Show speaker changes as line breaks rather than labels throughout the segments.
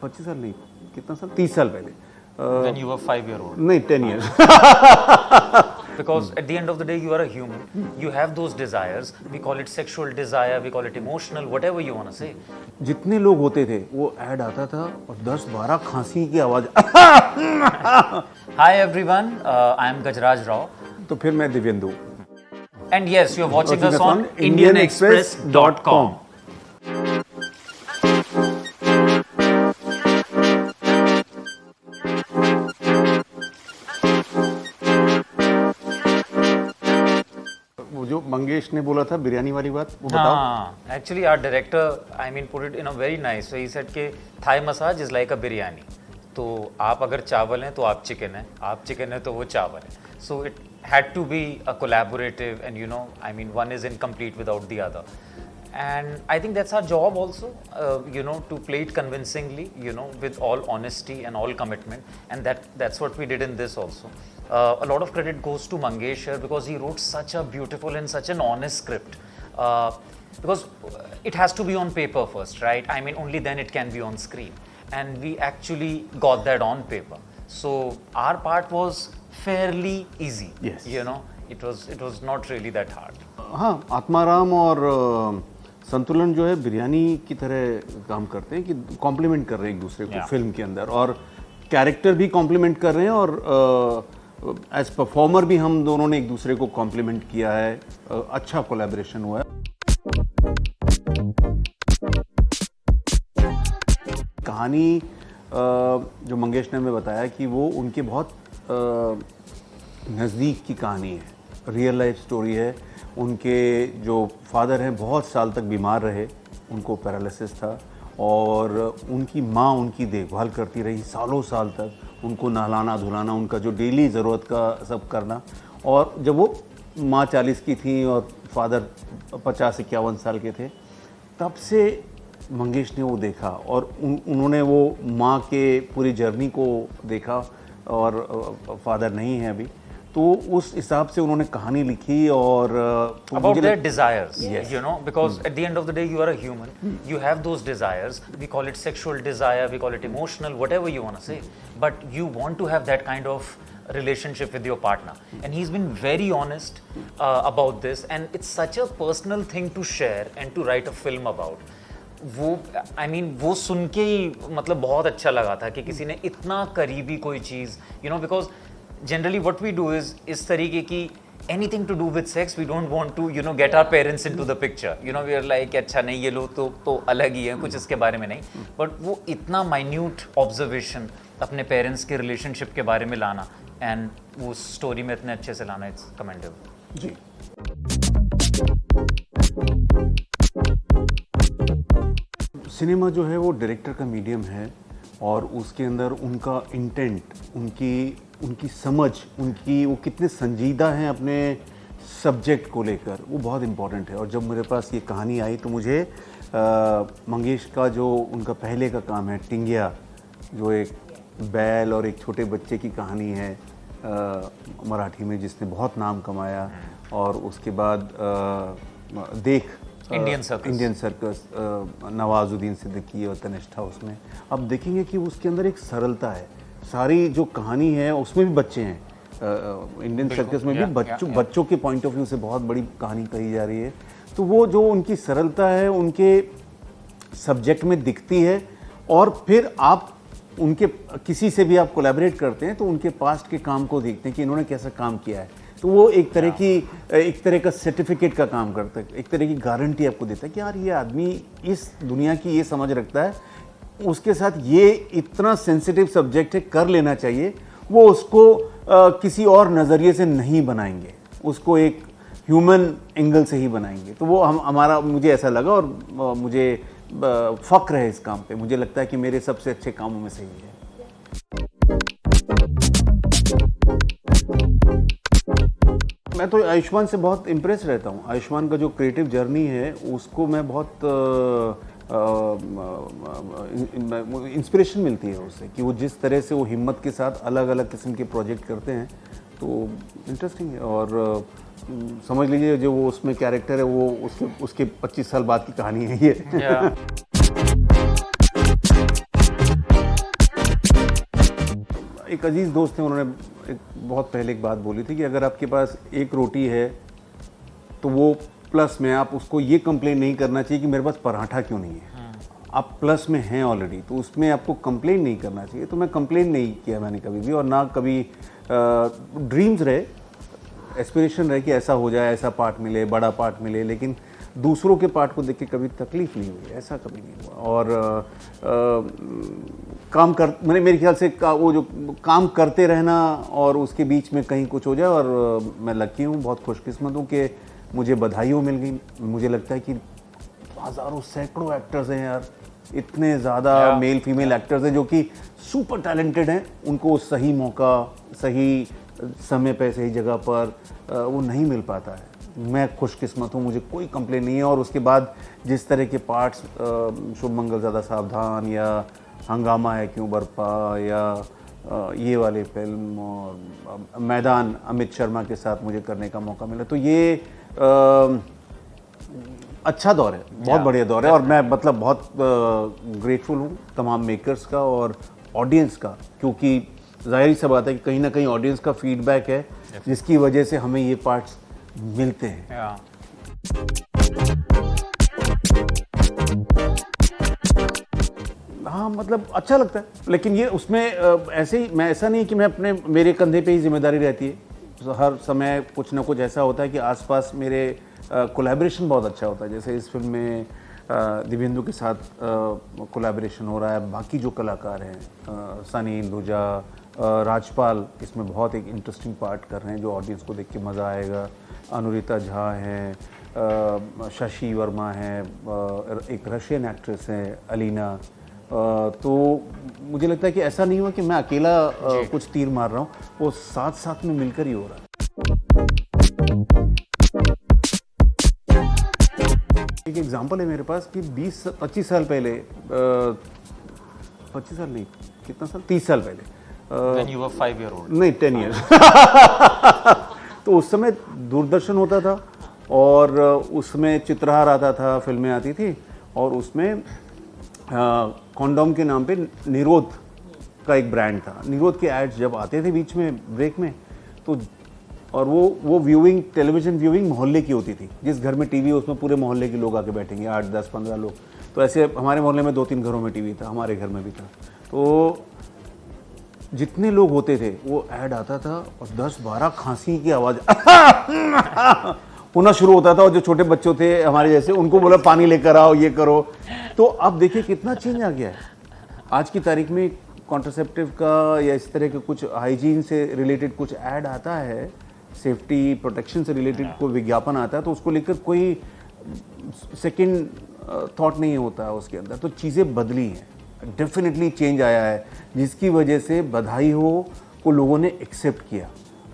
25 साल नहीं, कितना साल, 30 साल पहले।
When you were 5-year-old.
नहीं, 10 years।
Because at the end of the day, you are a human. You have those desires. We call it sexual desire, we call it emotional, whatever you want to say.
जितने लोग होते थे वो add आता था और 10-12 खांसी की आवाज।
Hi everyone, I am Gajraj Rao.
तो फिर मैं Dibyendu.
And yes, you are watching us on IndianExpress.com.
वो जो मंगेश ने बोला था बिरयानी वाली बात, वो बताओ।
हाँ, actually our director, I mean, put it in a very nice way. He said कि Thai massage is like a biryani. तो आप अगर चावल हैं तो आप चिकन हैं, आप चिकन हैं तो वो चावल है. So it had to be a collaborative, and you know, I mean, one is incomplete without the other. And I think that's our job also, you know, to play it convincingly, you know, with all honesty and all commitment. And that's what we did in this also. A lot of credit goes to Mangesh here because he wrote such a beautiful and such an honest script. Because it has to be on paper first, right? I mean, only then it can be on screen. And we actually got that on paper. So our part was fairly easy.
Yes.
You know, it was not really that hard.
हाँ, आत्माराम और संतुलन जो है बिरयानी की तरह काम करते हैं कि कॉम्प्लीमेंट कर रहे हैं एक दूसरे को फिल्म के अंदर, और कैरेक्टर भी कॉम्प्लीमेंट कर रहे हैं, और एज परफॉर्मर भी हम दोनों ने एक दूसरे को कॉम्प्लीमेंट किया है। अच्छा कोलैबोरेशन हुआ है। कहानी जो मंगेश ने हमें बताया कि वो उनके बहुत नज़दीक की कहानी है, रियल लाइफ स्टोरी है। उनके जो फादर हैं बहुत साल तक बीमार रहे, उनको पैरालिसिस था, और उनकी माँ उनकी देखभाल करती रही सालों साल तक, उनको नहलाना धुलाना, उनका जो डेली ज़रूरत का सब करना। और जब वो माँ 40 की थी और फादर 50-51 साल के थे, तब से मंगेश ने वो देखा और उन्होंने वो माँ के पूरी जर्नी को देखा, और फादर नहीं है अभी, तो उस हिसाब से उन्होंने कहानी लिखी। और
about their desires,
Yes.
you know, because at the end of the day, you are a human. You have those desires. We call it sexual desire, we call it emotional, whatever you want to say. But you want to have that kind of relationship with your partner. And he's been very honest about this. And it's such a personal thing to share and to write a film about. वो I mean, वो सुन के ही मतलब बहुत अच्छा लगा था कि किसी ने इतना करीबी कोई चीज़, you know, because generally what we do is इस तरीके की anything to do with sex, we don't want to, you know, get our parents into the picture. You know, we are like अच्छा नहीं, ये लोग तो अलग ही है, कुछ इसके बारे में नहीं. But वो इतना minute observation अपने parents के relationship के बारे में लाना and वो story में इतने अच्छे से लाना, it's commendable.
जी। सिनेमा जो है वो डायरेक्टर का मीडियम है, और उसके अंदर उनका इंटेंट, उनकी समझ, वो कितने संजीदा हैं अपने सब्जेक्ट को लेकर, वो बहुत इम्पोर्टेंट है। और जब मेरे पास ये कहानी आई तो मुझे मंगेश का जो उनका पहले का काम है टिंगिया, जो एक बैल और एक छोटे बच्चे की कहानी है मराठी में, जिसने बहुत नाम कमाया, और उसके बाद देख
इंडियन
सर्कस नवाजुद्दीन सिद्दीकी और तनिष्ठा, उसमें अब देखेंगे कि उसके अंदर एक सरलता है। सारी जो कहानी है उसमें भी बच्चे हैं, इंडियन सर्कस में भी बच्चों के पॉइंट ऑफ व्यू से बहुत बड़ी कहानी कही जा रही है। तो वो जो उनकी सरलता है उनके सब्जेक्ट में दिखती है, और फिर आप उनके किसी से भी आप कोलैबोरेट करते हैं तो उनके पास्ट के काम को देखते हैं कि इन्होंने कैसा काम किया है, तो वो एक तरह का सर्टिफिकेट का काम करता है, एक तरह की गारंटी आपको देता है कि यार ये आदमी इस दुनिया की ये समझ रखता है, उसके साथ ये इतना सेंसिटिव सब्जेक्ट है, कर लेना चाहिए। वो उसको किसी और नज़रिए से नहीं बनाएंगे, उसको एक ह्यूमन एंगल से ही बनाएंगे। तो वो मुझे ऐसा लगा, और मुझे फ़ख्र है इस काम पे। मुझे लगता है कि मेरे सबसे अच्छे कामों में से ही है। मैं तो आयुष्मान से बहुत इम्प्रेस रहता हूँ। आयुष्मान का जो क्रिएटिव जर्नी है उसको मैं बहुत इंस्पिरेशन मिलती है उससे, कि वो जिस तरह से वो हिम्मत के साथ अलग अलग किस्म के प्रोजेक्ट करते हैं, तो इंटरेस्टिंग है। और समझ लीजिए जो वो उसमें कैरेक्टर है वो उसके 25 साल बाद की कहानी है ये। एक अजीज़ दोस्त थे, उन्होंने बहुत पहले एक बात बोली थी कि अगर आपके पास एक रोटी है तो वो प्लस में आप उसको ये कंप्लेन नहीं करना चाहिए कि मेरे पास पराठा क्यों नहीं है। आप प्लस में हैं ऑलरेडी, तो उसमें आपको कंप्लेन नहीं करना चाहिए। तो मैं कंप्लेन नहीं किया मैंने कभी भी, और ना कभी ड्रीम्स रहे, एस्पिरेशन रहे कि ऐसा हो जाए, ऐसा पार्ट मिले, बड़ा पार्ट मिले, लेकिन दूसरों के पार्ट को देख के कभी तकलीफ नहीं हुई, ऐसा कभी नहीं हुआ। और काम कर मैंने मेरे ख्याल से वो जो काम करते रहना और उसके बीच में कहीं कुछ हो जाए, और मैं लकी हूँ, बहुत खुशकिस्मत हूँ कि मुझे बधाइयों मिल गई। मुझे लगता है कि हज़ारों सैकड़ों एक्टर्स हैं यार, इतने ज़्यादा मेल फीमेल एक्टर्स हैं जो कि सुपर टैलेंटेड हैं, उनको सही मौका, सही समय पे, सही जगह पर वो नहीं मिल पाता है। मैं खुशकिस्मत हूँ, मुझे कोई कंप्लेन नहीं है। और उसके बाद जिस तरह के पार्ट्स, शुभ मंगल ज़्यादा सावधान या हंगामा है क्यों बरपा या ये वाले फिल्म और मैदान अमित शर्मा के साथ मुझे करने का मौका मिला, तो ये अच्छा दौर है, बहुत बढ़िया दौर है। और मैं मतलब बहुत ग्रेटफुल हूँ तमाम मेकर्स का और ऑडियंस का, क्योंकि जाहिर सी बात है कि कहीं ना कहीं ऑडियंस का फीडबैक है जिसकी वजह से हमें ये पार्ट्स मिलते हैं। हाँ, मतलब अच्छा लगता है, लेकिन ये उसमें ऐसे ही मैं, ऐसा नहीं कि मैं अपने मेरे कंधे पे ही जिम्मेदारी रहती है। तो हर समय कुछ ना कुछ ऐसा होता है कि आसपास मेरे कोलैबोरेशन बहुत अच्छा होता है। जैसे इस फिल्म में दिव्येंदु के साथ कोलैबोरेशन हो रहा है, बाकी जो कलाकार हैं सनी, इंदुजा, राजपाल इसमें बहुत एक इंटरेस्टिंग पार्ट कर रहे हैं जो ऑडियंस को देख के मज़ा आएगा। अनुरिता झा हैं, शशि वर्मा हैं, एक रशियन एक्ट्रेस हैं अलीना। तो मुझे लगता है कि ऐसा नहीं हुआ कि मैं अकेला कुछ तीर मार रहा हूँ, वो साथ साथ में मिलकर ही हो रहा है। एक एग्जांपल है मेरे पास कि 20-25 साल पहले, 25 साल नहीं, कितना साल, 30 साल पहले,
When you were 5 year old.
नहीं 10 ईयर्स तो उस समय दूरदर्शन होता था और उसमें चित्रहार आता था, फिल्में आती थी, और उसमें कॉन्डोम के नाम पे निरोध का एक ब्रांड था। निरोध के एड्स जब आते थे बीच में ब्रेक में, तो और वो व्यूइंग, टेलीविज़न व्यूइंग मोहल्ले की होती थी। जिस घर में टीवी है उसमें पूरे मोहल्ले के लोग आके बैठेंगे, 8, 10, 15 लोग। तो ऐसे हमारे मोहल्ले में 2-3 घरों में टीवी था, हमारे घर में भी था। तो जितने लोग होते थे वो ऐड आता था और 10-12 खांसी की आवाज़ होना शुरू होता था, और जो छोटे बच्चों थे हमारे जैसे, उनको बोला पानी लेकर आओ, ये करो। तो अब देखिए कितना चेंज आ गया है। आज की तारीख में कॉन्ट्रासेप्टिव का या इस तरह के कुछ हाइजीन से रिलेटेड कुछ ऐड आता है, सेफ्टी प्रोटेक्शन से रिलेटेड कोई विज्ञापन आता है, तो उसको लेकर कोई सेकंड थॉट नहीं होता है उसके अंदर। तो चीज़ें बदली हैं, डेफिनेटली चेंज आया है, जिसकी वजह से बधाई हो को लोगों ने एक्सेप्ट किया।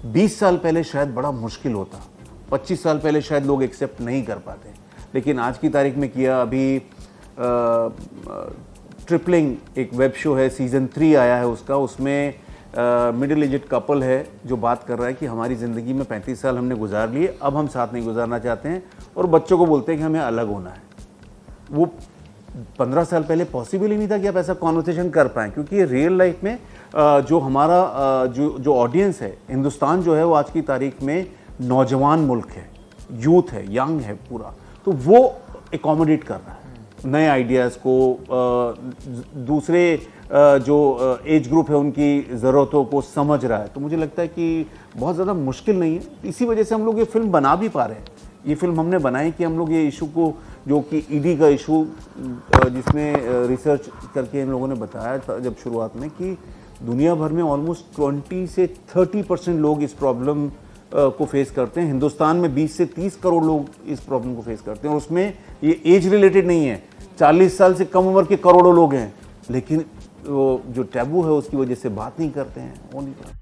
20 साल पहले शायद बड़ा मुश्किल होता, 25 साल पहले शायद लोग एक्सेप्ट नहीं कर पाते, लेकिन आज की तारीख में किया। अभी ट्रिपलिंग एक वेब शो है, सीज़न 3 आया है उसका, उसमें मिडिल एजेड कपल है जो बात कर रहा है कि हमारी ज़िंदगी में 35 साल हमने गुजार लिए, अब हम साथ नहीं गुजारना चाहते हैं, और बच्चों को बोलते हैं कि हमें अलग होना है। वो 15 साल पहले पॉसिबल ही नहीं था कि आप ऐसा कॉन्वर्सेशन कर पाएँ, क्योंकि ये रियल लाइफ में जो हमारा जो ऑडियंस है, हिंदुस्तान जो है वो आज की तारीख में नौजवान मुल्क है, यूथ है, यंग है पूरा, तो वो एकोमोडेट कर रहा है नए आइडियाज़ को, दूसरे जो एज ग्रुप है उनकी ज़रूरतों को समझ रहा है। तो मुझे लगता है कि बहुत ज़्यादा मुश्किल नहीं है, इसी वजह से हम लोग ये फिल्म बना भी पा रहे हैं। ये फिल्म हमने बनाई कि हम लोग ये इशू को, जो कि ईडी का इशू, जिसमें रिसर्च करके इन लोगों ने बताया था जब शुरुआत में कि दुनिया भर में ऑलमोस्ट 20 से 30% लोग इस प्रॉब्लम को फेस करते हैं। हिंदुस्तान में 20 से 30 करोड़ लोग इस प्रॉब्लम को फेस करते हैं, और उसमें ये एज रिलेटेड नहीं है, 40 साल से कम उम्र के करोड़ों लोग हैं, लेकिन वो जो टैबू है उसकी वजह से बात नहीं करते हैं, वो नहीं करते।